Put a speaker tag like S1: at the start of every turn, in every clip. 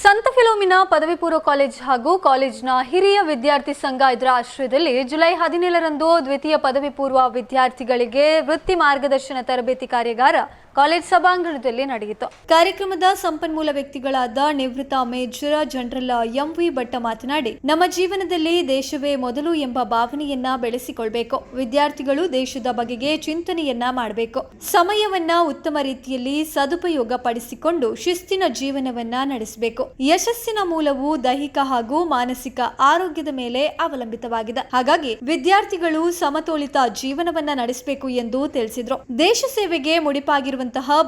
S1: ಸಂತ ಫಿಲೋಮಿನಾ ಪದವಿ ಪೂರ್ವ ಕಾಲೇಜ್ ಹಾಗೂ ಕಾಲೇಜಿನ ಹಿರಿಯ ವಿದ್ಯಾರ್ಥಿ ಸಂಘ ಇದರ ಆಶ್ರಯದಲ್ಲಿ ಜುಲೈ 17ರಂದು ದ್ವಿತೀಯ ಪದವಿ ಪೂರ್ವ ವಿದ್ಯಾರ್ಥಿಗಳಿಗೆ ವೃತ್ತಿ ಮಾರ್ಗದರ್ಶನ ತರಬೇತಿ ಕಾರ್ಯಾಗಾರ ಕಾಲೇಜ್ ಸಭಾಂಗಣದಲ್ಲಿ ನಡೆಯಿತು. ಕಾರ್ಯಕ್ರಮದ ಸಂಪನ್ಮೂಲ ವ್ಯಕ್ತಿಗಳಾದ ನಿವೃತ್ತ ಮೇಜರ್ ಜನರಲ್ ಎಂವಿ ಭಟ್ಟ ಮಾತನಾಡಿ, ನಮ್ಮ ಜೀವನದಲ್ಲಿ ದೇಶವೇ ಮೊದಲು ಎಂಬ ಭಾವನೆಯನ್ನ ಬೆಳೆಸಿಕೊಳ್ಳಬೇಕು. ವಿದ್ಯಾರ್ಥಿಗಳು ದೇಶದ ಬಗೆಗೆ ಚಿಂತನೆಯನ್ನ ಮಾಡಬೇಕು. ಸಮಯವನ್ನ ಉತ್ತಮ ರೀತಿಯಲ್ಲಿ ಸದುಪಯೋಗ ಪಡಿಸಿಕೊಂಡು ಶಿಸ್ತಿನ ಜೀವನವನ್ನ ನಡೆಸಬೇಕು. ಯಶಸ್ಸಿನ ಮೂಲವು ದೈಹಿಕ ಹಾಗೂ ಮಾನಸಿಕ ಆರೋಗ್ಯದ ಮೇಲೆ ಅವಲಂಬಿತವಾಗಿದೆ. ಹಾಗಾಗಿ ವಿದ್ಯಾರ್ಥಿಗಳು ಸಮತೋಲಿತ ಜೀವನವನ್ನ ನಡೆಸಬೇಕು ಎಂದು ತಿಳಿಸಿದ್ರು. ದೇಶ ಸೇವೆಗೆ ಮುಡಿಪಾಗಿರುವ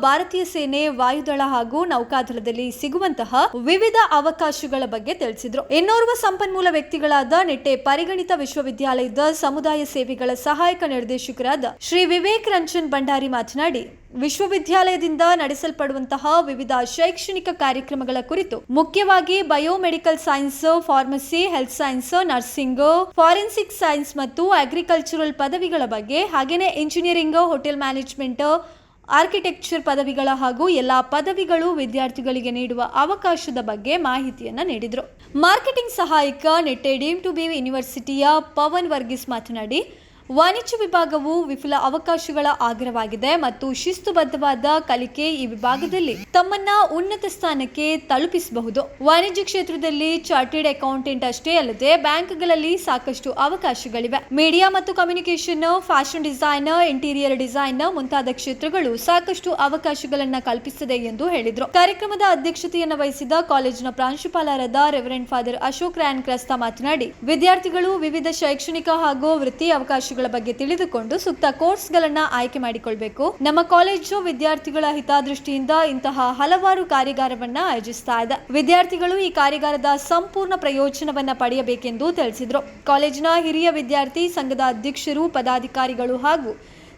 S1: ಭಾರತೀಯ ಸೇನೆ, ವಾಯುದಳ ಹಾಗೂ ನೌಕಾದಳದಲ್ಲಿ ಸಿಗುವಂತಹ ವಿವಿಧ ಅವಕಾಶಗಳ ಬಗ್ಗೆ ತಿಳಿಸಿದ್ರು. ಇನ್ನೋರ್ವ ಸಂಪನ್ಮೂಲ ವ್ಯಕ್ತಿಗಳಾದ ನಿಟ್ಟೆ ಪರಿಗಣಿತ ವಿಶ್ವವಿದ್ಯಾಲಯದ ಸಮುದಾಯ ಸೇವೆಗಳ ಸಹಾಯಕ ನಿರ್ದೇಶಕರಾದ ಶ್ರೀ ವಿವೇಕ್ ರಂಜನ್ ಭಂಡಾರಿ ಮಾತನಾಡಿ, ವಿಶ್ವವಿದ್ಯಾಲಯದಿಂದ ನಡೆಸಲ್ಪಡುವಂತಹ ವಿವಿಧ ಶೈಕ್ಷಣಿಕ ಕಾರ್ಯಕ್ರಮಗಳ ಕುರಿತು ಮುಖ್ಯವಾಗಿ biomedical science, pharmacy, health science, nursing, forensic science ಮತ್ತು ಅಗ್ರಿಕಲ್ಚರಲ್ ಪದವಿಗಳ ಬಗ್ಗೆ, ಹಾಗೇನೆ ಇಂಜಿನಿಯರಿಂಗ್, ಹೋಟೆಲ್ ಮ್ಯಾನೇಜ್ಮೆಂಟ್, ಆರ್ಕಿಟೆಕ್ಚರ್ ಪದವಿಗಳ ಹಾಗೂ ಎಲ್ಲಾ ಪದವಿಗಳು ವಿದ್ಯಾರ್ಥಿಗಳಿಗೆ ನೀಡುವ ಅವಕಾಶದ ಬಗ್ಗೆ ಮಾಹಿತಿಯನ್ನ ನೀಡಿದರು. ಮಾರ್ಕೆಟಿಂಗ್ ಸಹಾಯಕ ನಿಟ್ಟೆ ಡೀಮ್ ಟು ಬಿ ಯೂನಿವರ್ಸಿಟಿಯ ಪವನ್ ವರ್ಗೀಸ್ ಮಾತನಾಡಿ, ವಾಣಿಜ್ಯ ವಿಭಾಗವು ವಿಫುಲ ಅವಕಾಶಗಳ ಆಗ್ರವಾಗಿದೆ ಮತ್ತು ಶಿಸ್ತುಬದ್ಧವಾದ ಕಲಿಕೆ ಈ ವಿಭಾಗದಲ್ಲಿ ತಮ್ಮನ್ನ ಉನ್ನತ ಸ್ಥಾನಕ್ಕೆ ತಲುಪಿಸಬಹುದು. ವಾಣಿಜ್ಯ ಕ್ಷೇತ್ರದಲ್ಲಿ ಚಾರ್ಟೆಡ್ ಅಕೌಂಟೆಂಟ್ ಅಷ್ಟೇ ಅಲ್ಲದೆ ಬ್ಯಾಂಕ್ಗಳಲ್ಲಿ ಸಾಕಷ್ಟು ಅವಕಾಶಗಳಿವೆ. ಮೀಡಿಯಾ ಮತ್ತು communication, fashion design, interior design ಮುಂತಾದ ಕ್ಷೇತ್ರಗಳು ಸಾಕಷ್ಟು ಅವಕಾಶಗಳನ್ನ ಕಲ್ಪಿಸಿದೆ ಎಂದು ಹೇಳಿದರು. ಕಾರ್ಯಕ್ರಮದ ಅಧ್ಯಕ್ಷತೆಯನ್ನು ವಹಿಸಿದ ಕಾಲೇಜಿನ ಪ್ರಾಂಶುಪಾಲರಾದ ರೆವರೆಂಡ್ ಫಾದರ್ ಅಶೋಕ್ ರಾಯನ್ ಕ್ರಸ್ತ ಮಾತನಾಡಿ, ವಿದ್ಯಾರ್ಥಿಗಳು ವಿವಿಧ ಶೈಕ್ಷಣಿಕ ಹಾಗೂ ವೃತ್ತಿ ಅವಕಾಶ ಬಗ್ಗೆ ತಿಳಿದುಕೊಂಡು ಸೂಕ್ತ ಕೋರ್ಸ್ಗಳನ್ನ ಆಯ್ಕೆ ಮಾಡಿಕೊಳ್ಳಬೇಕು. ನಮ್ಮ ಕಾಲೇಜು ವಿದ್ಯಾರ್ಥಿಗಳ ಹಿತದೃಷ್ಟಿಯಿಂದ ಇಂತಹ ಹಲವಾರು ಕಾರ್ಯಾಗಾರವನ್ನ ಆಯೋಜಿಸ್ತಾ ಇದೆ. ವಿದ್ಯಾರ್ಥಿಗಳು ಈ ಕಾರ್ಯಾಗಾರದ ಸಂಪೂರ್ಣ ಪ್ರಯೋಜನವನ್ನ ಪಡೆಯಬೇಕೆಂದು ತಿಳಿಸಿದರು. ಕಾಲೇಜಿನ ಹಿರಿಯ ವಿದ್ಯಾರ್ಥಿ ಸಂಘದ ಅಧ್ಯಕ್ಷರು, ಪದಾಧಿಕಾರಿಗಳು ಹಾಗೂ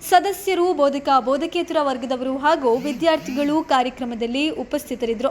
S1: ಸದಸ್ಯರು, ಬೋಧಕ ಬೋಧಕೇತರ ವರ್ಗದವರು ಹಾಗೂ ವಿದ್ಯಾರ್ಥಿಗಳು ಕಾರ್ಯಕ್ರಮದಲ್ಲಿ ಉಪಸ್ಥಿತರಿದ್ದರು.